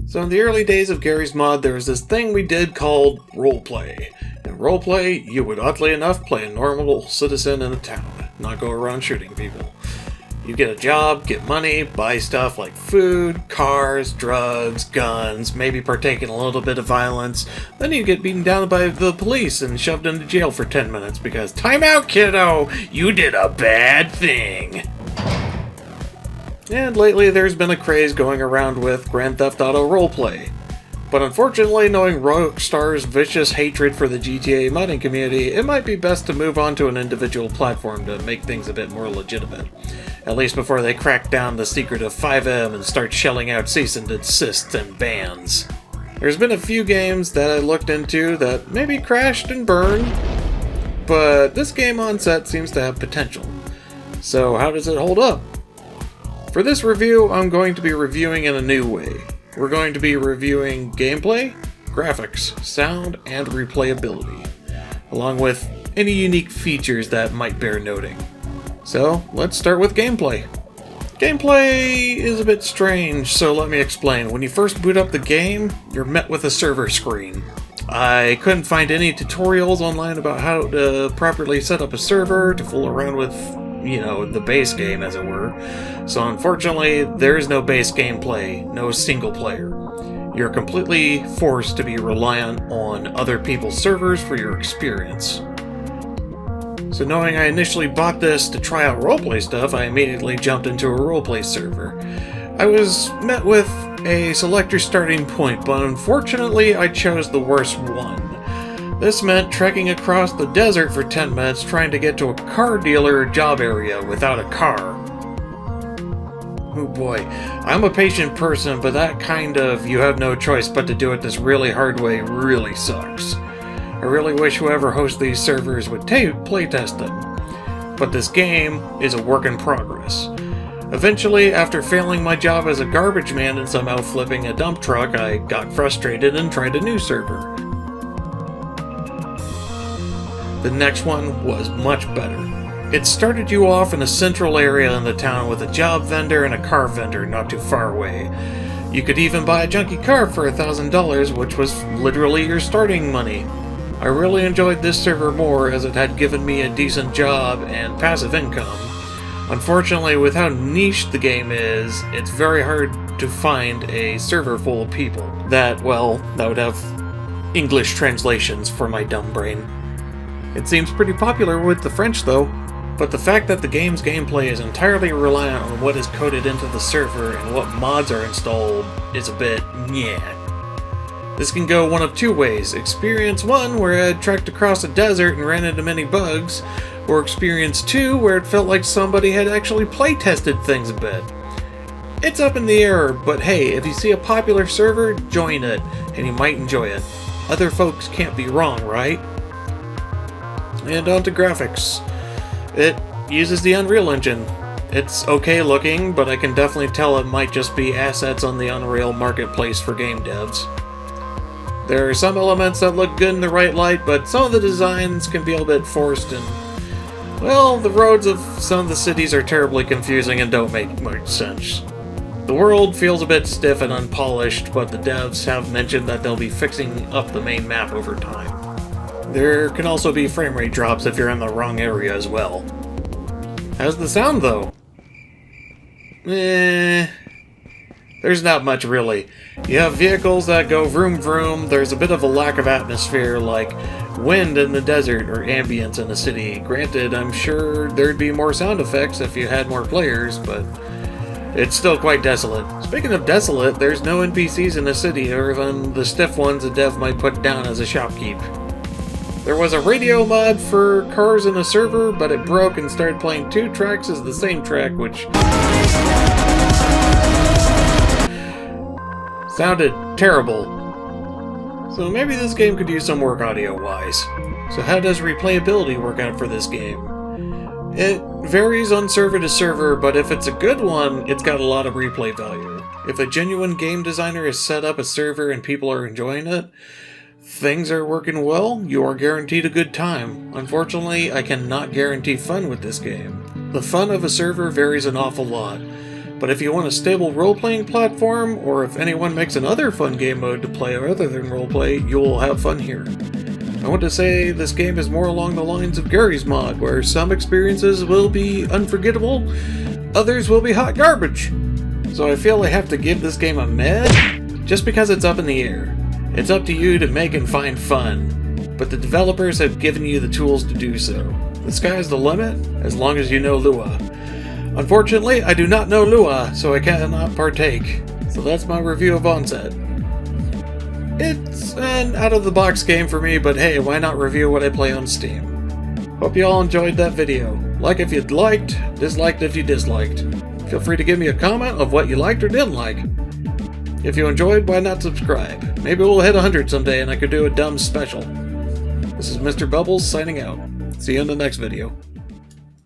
So in the early days of Gary's Mod, there was this thing we did called roleplay. In roleplay, you would oddly enough play a normal citizen in a town, not go around shooting people. You get a job, get money, buy stuff like food, cars, drugs, guns, maybe partake in a little bit of violence. Then you get beaten down by the police and shoved into jail for 10 minutes because, time out, kiddo, you did a bad thing. And lately there's been a craze going around with Grand Theft Auto roleplay. But unfortunately, knowing Rockstar's vicious hatred for the GTA modding community, it might be best to move on to an individual platform to make things a bit more legitimate. At least before they crack down the secret of 5M and start shelling out cease and desist and bans. There's been a few games that I looked into that maybe crashed and burned, but this game Onset seems to have potential. So how does it hold up? For this review, I'm going to be reviewing in a new way. We're going to be reviewing gameplay, graphics, sound, and replayability, along with any unique features that might bear noting. So, let's start with gameplay. Gameplay is a bit strange, so let me explain. When you first boot up the game, you're met with a server screen. I couldn't find any tutorials online about how to properly set up a server to fool around with the base game, as it were. So unfortunately, there is no base gameplay, no single player. You're completely forced to be reliant on other people's servers for your experience. So knowing I initially bought this to try out roleplay stuff, I immediately jumped into a roleplay server. I was met with a select your starting point, but unfortunately I chose the worst one. This meant trekking across the desert for 10 minutes trying to get to a car dealer job area without a car. Oh boy, I'm a patient person, but that kind of you have no choice but to do it this really hard way really sucks. I really wish whoever hosts these servers would playtest them. But this game is a work in progress. Eventually, after failing my job as a garbage man and somehow flipping a dump truck, I got frustrated and tried a new server. The next one was much better. It started you off in a central area in the town with a job vendor and a car vendor not too far away. You could even buy a junky car for $1,000, which was literally your starting money. I really enjoyed this server more as it had given me a decent job and passive income. Unfortunately, with how niche the game is, it's very hard to find a server full of people that would have English translations for my dumb brain. It seems pretty popular with the French though, but the fact that the game's gameplay is entirely reliant on what is coded into the server and what mods are installed is a bit nyeh. This can go one of two ways. Experience 1, where I trekked across a desert and ran into many bugs, or Experience 2, where it felt like somebody had actually playtested things a bit. It's up in the air, but hey, if you see a popular server, join it, and you might enjoy it. Other folks can't be wrong, right? And on to graphics. It uses the Unreal Engine. It's okay looking, but I can definitely tell it might just be assets on the Unreal marketplace for game devs. There are some elements that look good in the right light, but some of the designs can be a bit forced and, the roads of some of the cities are terribly confusing and don't make much sense. The world feels a bit stiff and unpolished, but the devs have mentioned that they'll be fixing up the main map over time. There can also be frame rate drops if you're in the wrong area as well. How's the sound though? There's not much really. You have vehicles that go vroom vroom, there's a bit of a lack of atmosphere like wind in the desert or ambience in a city. Granted, I'm sure there'd be more sound effects if you had more players, but it's still quite desolate. Speaking of desolate, there's no NPCs in the city other than the stiff ones a dev might put down as a shopkeep. There was a radio mod for cars in a server, but it broke and started playing 2 tracks as the same track, which sounded terrible. So maybe this game could use some work audio-wise. So how does replayability work out for this game? It varies on server to server, but if it's a good one, it's got a lot of replay value. If a genuine game designer has set up a server and people are enjoying it, things are working well, you are guaranteed a good time. Unfortunately, I cannot guarantee fun with this game. The fun of a server varies an awful lot. But if you want a stable role-playing platform, or if anyone makes another fun game mode to play other than roleplay, you will have fun here. I want to say this game is more along the lines of Gary's Mod, where some experiences will be unforgettable, others will be hot garbage. So I feel I have to give this game a meh, just because it's up in the air. It's up to you to make and find fun, but the developers have given you the tools to do so. The sky's the limit, as long as you know Lua. Unfortunately, I do not know Lua, so I cannot partake. So that's my review of Onset. It's an out-of-the-box game for me, but hey, why not review what I play on Steam? Hope you all enjoyed that video. Like if you liked, disliked if you disliked. Feel free to give me a comment of what you liked or didn't like. If you enjoyed, why not subscribe? Maybe we'll hit 100 someday and I could do a dumb special. This is Mr. Bubbles signing out. See you in the next video.